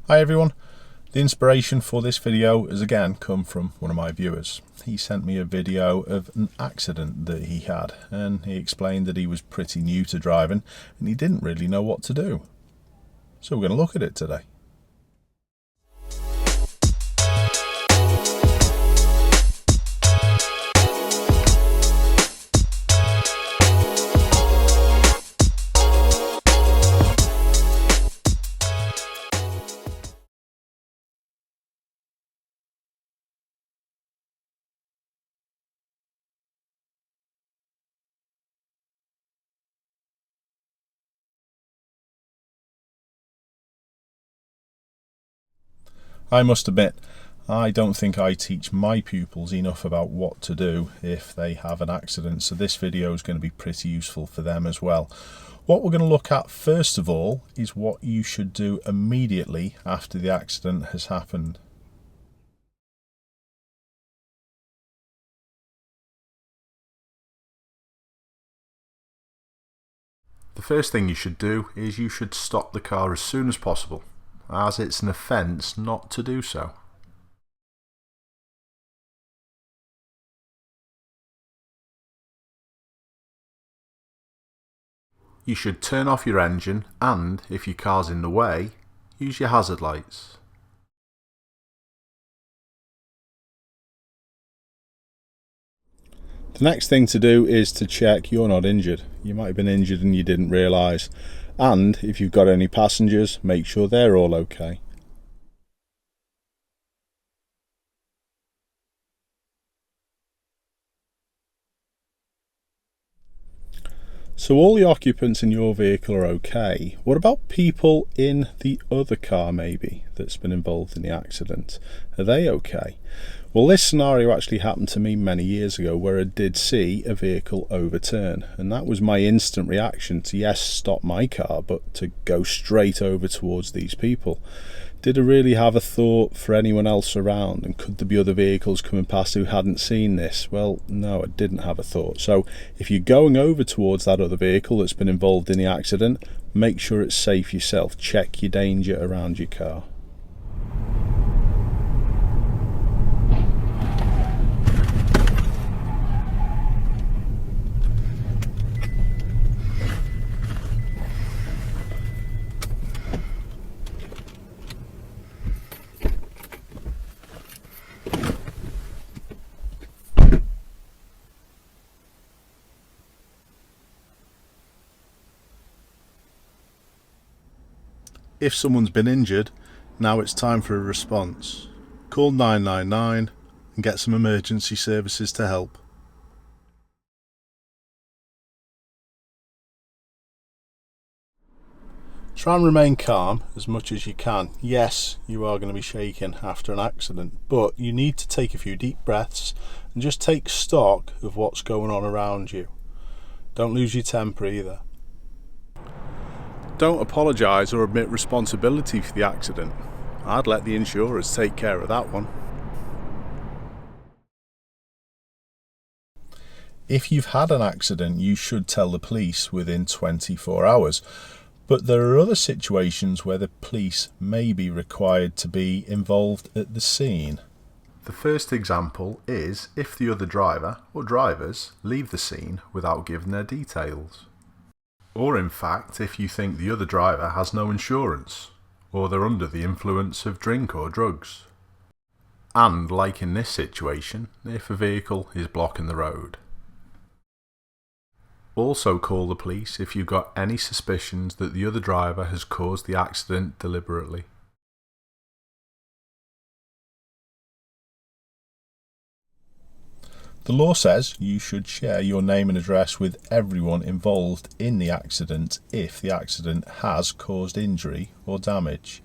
Hi everyone, the inspiration for this video has again come from one of my viewers. He sent me a video of an accident that he had, and he explained that he was pretty new to driving and he didn't really know what to do. So we're going to look at it today. I must admit, I don't think I teach my pupils enough about what to do if they have an accident, so this video is going to be pretty useful for them as well. What we're going to look at first of all is what you should do immediately after the accident has happened. The first thing you should do is you should stop the car as soon as possible, as it's an offence not to do so. You should turn off your engine and, if your car's in the way, use your hazard lights. The next thing to do is to check you're not injured. You might have been injured and you didn't realise. And if you've got any passengers, make sure they're all okay. So all the occupants in your vehicle are okay. What about people in the other car maybe that's been involved in the accident? Are they okay? Well, this scenario actually happened to me many years ago where I did see a vehicle overturn, and that was my instant reaction to, yes, stop my car, but to go straight over towards these people. Did I really have a thought for anyone else around, and could there be other vehicles coming past who hadn't seen this? Well, no, I didn't have a thought. So if you're going over towards that other vehicle that's been involved in the accident, make sure it's safe yourself. Check your danger around your car. If someone's been injured, now it's time for a response. Call 999 and get some emergency services to help. Try and remain calm as much as you can. Yes, you are going to be shaken after an accident, but you need to take a few deep breaths and just take stock of what's going on around you. Don't lose your temper either. Don't apologise or admit responsibility for the accident. I'd let the insurers take care of that one. If you've had an accident, you should tell the police within 24 hours. But there are other situations where the police may be required to be involved at the scene. The first example is if the other driver or drivers leave the scene without giving their details. Or in fact, if you think the other driver has no insurance, or they're under the influence of drink or drugs. And like in this situation, if a vehicle is blocking the road. Also call the police if you've got any suspicions that the other driver has caused the accident deliberately. The law says you should share your name and address with everyone involved in the accident if the accident has caused injury or damage.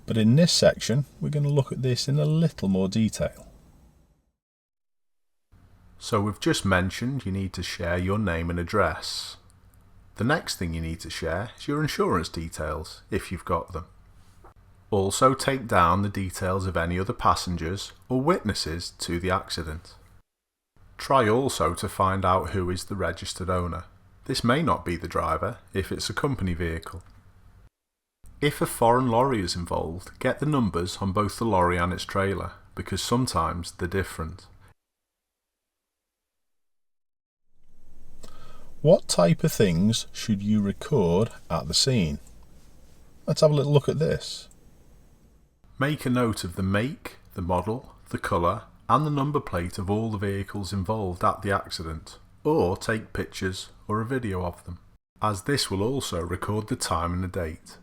But in this section, we're going to look at this in a little more detail. So we've just mentioned you need to share your name and address. The next thing you need to share is your insurance details, if you've got them. Also take down the details of any other passengers or witnesses to the accident. Try also to find out who is the registered owner. This may not be the driver if it's a company vehicle. If a foreign lorry is involved, get the numbers on both the lorry and its trailer, because sometimes they're different. What type of things should you record at the scene? Let's have a little look at this. Make a note of the make, the model, the colour and the number plate of all the vehicles involved at the accident, or take pictures or a video of them, as this will also record the time and the date.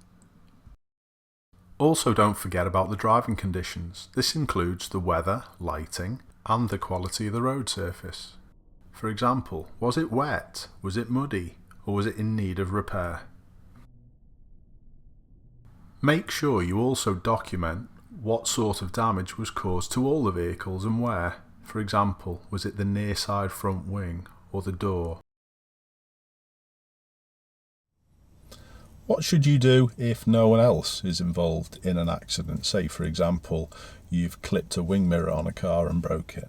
Also, don't forget about the driving conditions. This includes the weather, lighting and the quality of the road surface. For example, was it wet, was it muddy, or was it in need of repair? Make sure you also document what sort of damage was caused to all the vehicles and where. For example, was it the near side front wing or the door? What should you do if no one else is involved in an accident? Say, for example, you've clipped a wing mirror on a car and broke it.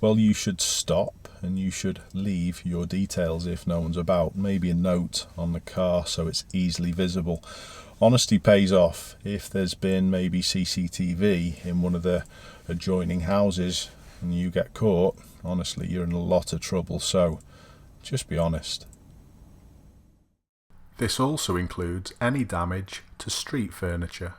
Well, you should stop and you should leave your details if no one's about. Maybe a note on the car so it's easily visible. Honesty pays off. If there's been maybe CCTV in one of the adjoining houses and you get caught, honestly, you're in a lot of trouble. So just be honest. This also includes any damage to street furniture.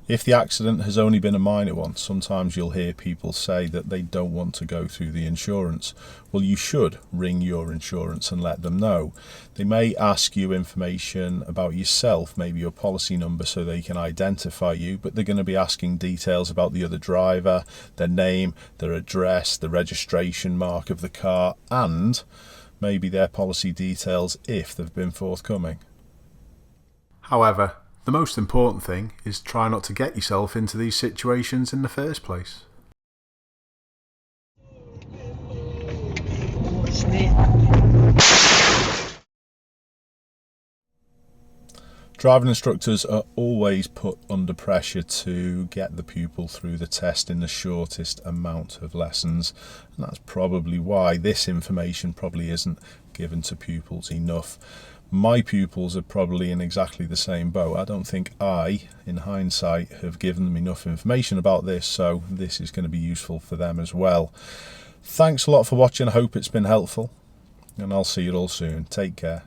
If the accident has only been a minor one, sometimes you'll hear people say that they don't want to go through the insurance. Well, you should ring your insurance and let them know. They may ask you information about yourself, maybe your policy number so they can identify you, but they're going to be asking details about the other driver, their name, their address, the registration mark of the car, and maybe their policy details if they've been forthcoming. However, the most important thing is try not to get yourself into these situations in the first place. Driving instructors are always put under pressure to get the pupil through the test in the shortest amount of lessons, and that's probably why this information probably isn't given to pupils enough. My pupils are probably in exactly the same boat. I don't think I, in hindsight, have given them enough information about this, so this is going to be useful for them as well. Thanks a lot for watching. I hope it's been helpful, and I'll see you all soon. Take care.